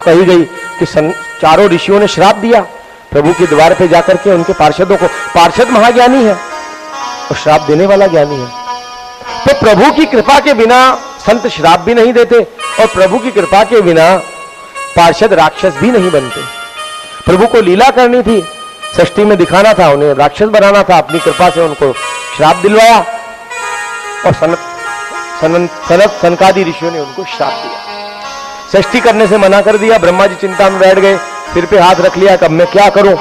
कही गई कि चारों ऋषियों ने श्राप दिया प्रभु के द्वार पे जाकर के उनके पार्षदों को। पार्षद महाज्ञानी है और श्राप देने वाला ज्ञानी है। तो प्रभु की कृपा के बिना संत श्राप भी नहीं देते और प्रभु की कृपा के बिना पार्षद राक्षस भी नहीं बनते। प्रभु को लीला करनी थी, षष्ठी में दिखाना था, उन्हें राक्षस बनाना था, अपनी कृपा से उनको श्राप दिलवाया और सनत सनकादि ऋषियों ने उनको श्राप दिया। षष्ठी करने से मना कर दिया। ब्रह्मा जी चिंता में बैठ गए, सिर पे हाथ रख लिया, कब मैं क्या करूं।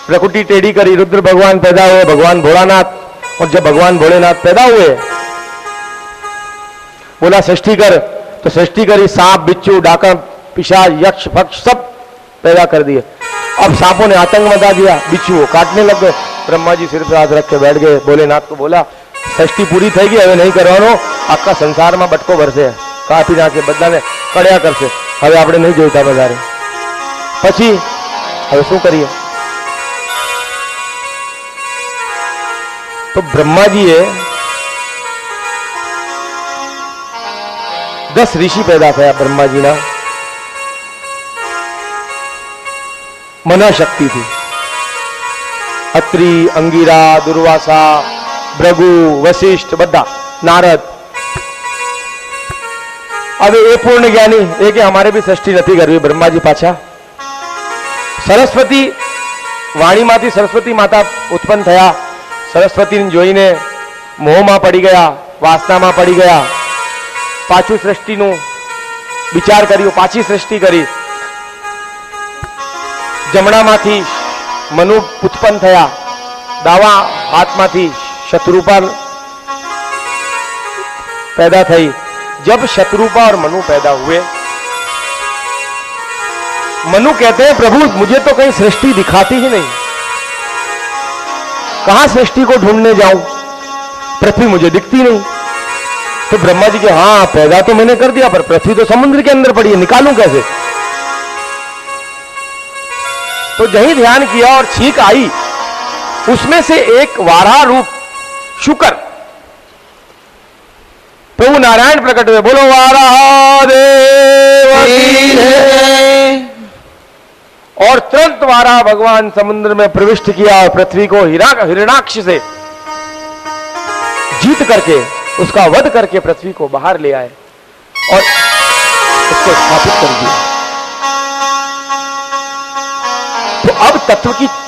प्रकृति टेढ़ी करी, रुद्र भगवान पैदा हुए, भगवान भोलानाथ। और जब भगवान भोलेनाथ पैदा हुए, बोला षष्ठी कर, तो षष्ठी करी। सांप, बिच्छू, डाका, पिशाच, यक्ष, पक्ष सब पैदा कर दिए। अब सांपों ने आतंक मचा दिया, बिच्छू वो काटने लग गए। ब्रह्मा जी सिर पे हाथ रख के बैठ गए। भोलेनाथ को बोला षष्ठी पूरी થઈ ગઈ, હવે નહીં કરવાનો, આખા સંસારમાં બટકો ભરશે, કાપી નાખે બધાને, કડ્યા કરશે, હવે આપણે નહીં જોઈતા વધારે। પછી હવે શું કરીએ? તો બ્રહ્માજીએ 10 ઋષિ पैदा થયા બ્રહ્માજીના मना शक्ति थी। अत्रि, अंगिरा, दुर्वासा, भृगु, वशिष्ठ, बद्दा, नारद। अब ये पूर्ण ज्ञानी ये कि हमारे भी सृष्टि नहीं करवी। ब्रह्मा जी पाछा सरस्वती वाणी माथी सरस्वती माता उत्पन्न थया। सरस्वती ने जोईने मोह में पड़ी गया, वासना में पड़ी गया। पाछू सृष्टि नु विचार कर्यो, पाछी सृष्टि करी। जमणा माथी मनु उत्पन्न थया, दावा हाथ माथी शत्रुपा पैदा थई। जब शत्रुपा और मनु पैदा हुए, मनु कहते हैं प्रभु मुझे तो कहीं सृष्टि दिखाती ही नहीं, कहां सृष्टि को ढूंढने जाऊं, पृथ्वी मुझे दिखती नहीं। तो ब्रह्मा जी के हाँ पैदा तो मैंने कर दिया, पर पृथ्वी तो समुद्र के अंदर पड़ी है, निकालूं कैसे। तो यही ध्यान किया और छींक आई, उसमें से एक वाराह रूप शुकर प्रभु नारायण प्रकट हुए। बोलो वाराह देव की जय। और तुरंत वाराह भगवान समुद्र में प्रविष्ट किया और पृथ्वी को हिरणाक्ष से जीत करके, उसका वध करके पृथ्वी को बाहर ले आए और उसको स्थापित कर दिया। तो अब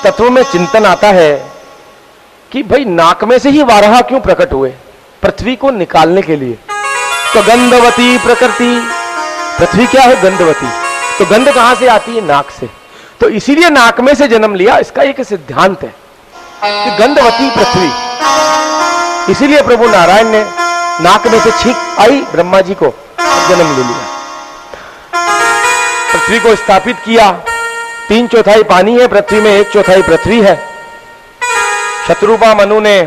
तत्व में चिंतन आता है कि भाई नाक में से ही वाराह क्यों प्रकट हुए? पृथ्वी को निकालने के लिए। तो गंधवती प्रकृति, पृथ्वी क्या है? गंधवती। तो गंध कहां से आती है? नाक से। तो इसीलिए नाक में से जन्म लिया। इसका एक सिद्धांत है कि गंधवती पृथ्वी। इसीलिए प्रभु नारायण ने नाक में से छींक आई ब्रह्मा जी को, जन्म ले लिया, पृथ्वी को स्थापित किया। 3/4 पानी है पृथ्वी में, 1/4 पृथ्वी है। शत्रुपा मनु ने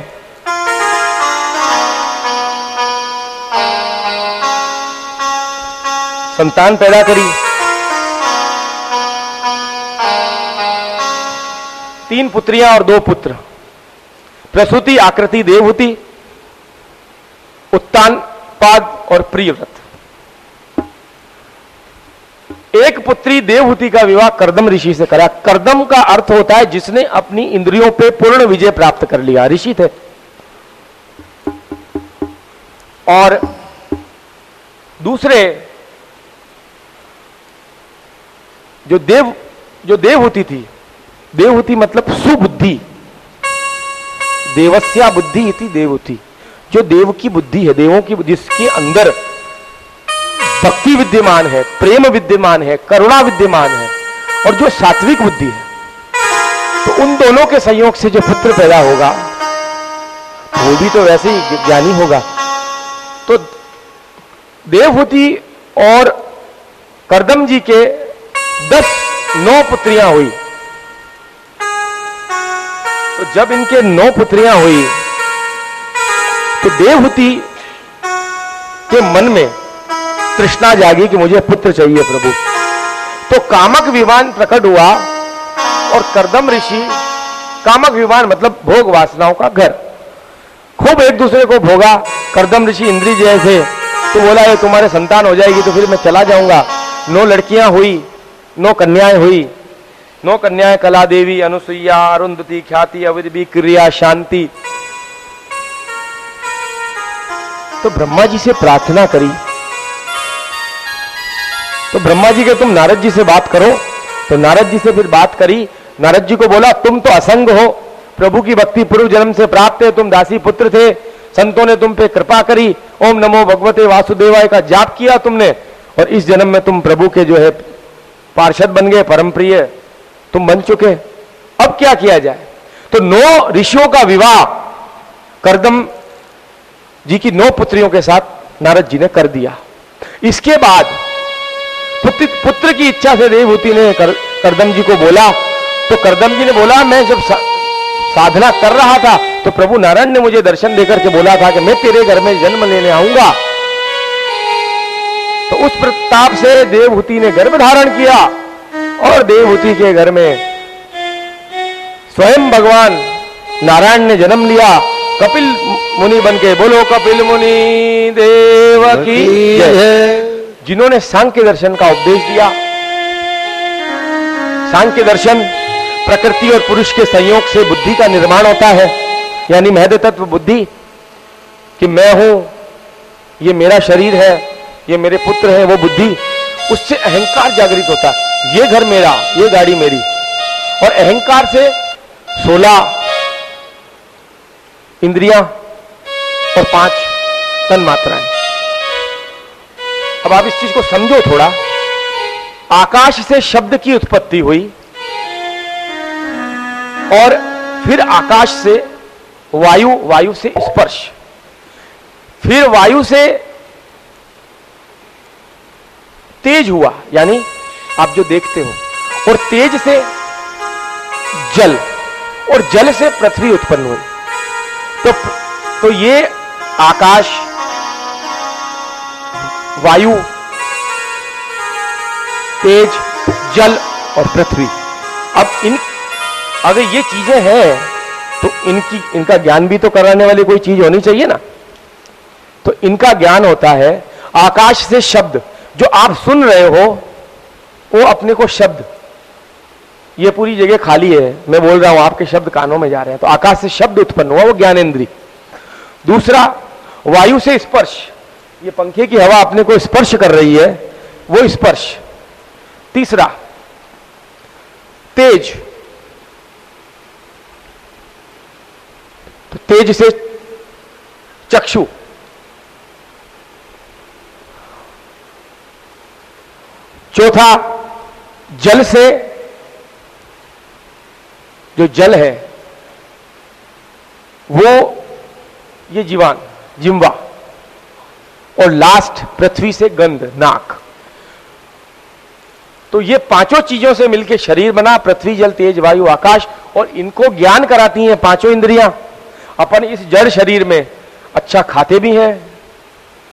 संतान पैदा करी। 3 पुत्रियां और 2 पुत्र। प्रसूति, आकृति, देवहूति, उत्तानपाद और प्रियव्रत। एक पुत्री देवहूति का विवाह कर्दम ऋषि से करा। कर्दम का अर्थ होता है जिसने अपनी इंद्रियों पे पूर्ण विजय प्राप्त कर लिया, ऋषि थे। और दूसरे जो देवहूति थी, देवहूति मतलब सुबुद्धि, देवस्या बुद्धि इति देवहूति, जो देव की बुद्धि है, देवों की, जिसके अंदर भक्ति विद्यमान है, प्रेम विद्यमान है, करुणा विद्यमान है, और जो सात्विक बुद्धि है। तो उन दोनों के संयोग से जो पुत्र पैदा होगा वो भी तो वैसे ही ज्ञानी होगा। तो देवहूति और कर्दम जी के 9 पुत्रियां हुई। तो जब इनके 9 पुत्रियां हुई तो देवहूति के मन में तृष्णा जागी कि मुझे पुत्र चाहिए प्रभु। तो कामक विमान प्रकट हुआ और कर्दम ऋषि, कामक विमान मतलब भोग वासनाओं का घर, खूब एक दूसरे को भोगा। कर्दम ऋषि इंद्री जैसे, तो बोला ये तुम्हारे संतान हो जाएगी तो फिर मैं चला जाऊंगा। 9 लड़कियां हुई, 9 कन्याएं हुई। 9 कन्याएं कला देवी, अनुसुईया, अरुंधति, ख्याति, अविद्वी, क्रिया, शांति। तो ब्रह्मा जी से प्रार्थना करी, तो ब्रह्मा जी के तुम नारद जी से बात करो। तो नारद जी से फिर बात करी। नारद जी को बोला तुम तो असंग हो, प्रभु की भक्ति पूर्व जन्म से प्राप्त है, तुम दासी पुत्र थे, संतों ने तुम पे कृपा करी, ओम नमो भगवते वासुदेवाय का जाप किया तुमने, और इस जन्म में तुम प्रभु के जो है पार्षद बन गए, परम प्रिय तुम बन चुके। अब क्या किया जाए? तो 9 ऋषियों का विवाह कर्दम जी की 9 पुत्रियों के साथ नारद जी ने कर दिया। इसके बाद पुत्र की इच्छा से देवहूति ने कर्दम जी को बोला। तो कर्दम जी ने बोला मैं जब साधना कर रहा था तो प्रभु नारायण ने मुझे दर्शन देकर के बोला था कि मैं तेरे घर में जन्म लेने आऊंगा। तो उस प्रताप से देवहूति ने गर्भ धारण किया और देवहूति के घर में स्वयं भगवान नारायण ने जन्म लिया। कपिल मुनि बनके बोलो कपिल मुनि देव की जय, जिन्होंने सांख्य दर्शन का उपदेश दिया। सांख्य दर्शन प्रकृति और पुरुष के संयोग से बुद्धि का निर्माण होता है, यानी महद तत्व बुद्धि, कि मैं हूं, ये मेरा शरीर है, ये मेरे पुत्र है, वो बुद्धि, उससे अहंकार जागृत होता है, ये घर मेरा, ये गाड़ी मेरी। और अहंकार से 16 इंद्रियां और 5 तन मात्राएं। अब आप इस चीज को समझो थोड़ा। आकाश से शब्द की उत्पत्ति हुई और फिर आकाश से वायु, वायु से स्पर्श, फिर वायु से तेज हुआ, यानी आप जो देखते हो, और तेज से जल, और जल से पृथ्वी उत्पन्न हुई। तो ये आकाश, वायु, तेज, जल और पृथ्वी, अब अगर ये चीजें हैं तो इनका ज्ञान भी तो कराने वाली कोई चीज होनी चाहिए ना। तो इनका ज्ञान होता है आकाश से शब्द, जो आप सुन रहे हो वो अपने को शब्द, ये पूरी जगह खाली है, मैं बोल रहा हूं, आपके शब्द कानों में जा रहे हैं, तो आकाश से शब्द उत्पन्न हुआ, वो ज्ञानेंद्रिय। दूसरा वायु से स्पर्श, ये पंखे की हवा अपने को स्पर्श कर रही है, वो स्पर्श। तीसरा तेज, तो तेज से चक्षु। चौथा जल से, जो जल है वो ये जीवान, जिह्वा। और लास्ट पृथ्वी से गंध, नाक। तो ये 5 चीजों से मिलकर शरीर बना, पृथ्वी, जल, तेज, वायु, आकाश। और इनको ज्ञान कराती हैं 5 इंद्रियां। अपन इस जड़ शरीर में अच्छा खाते भी हैं,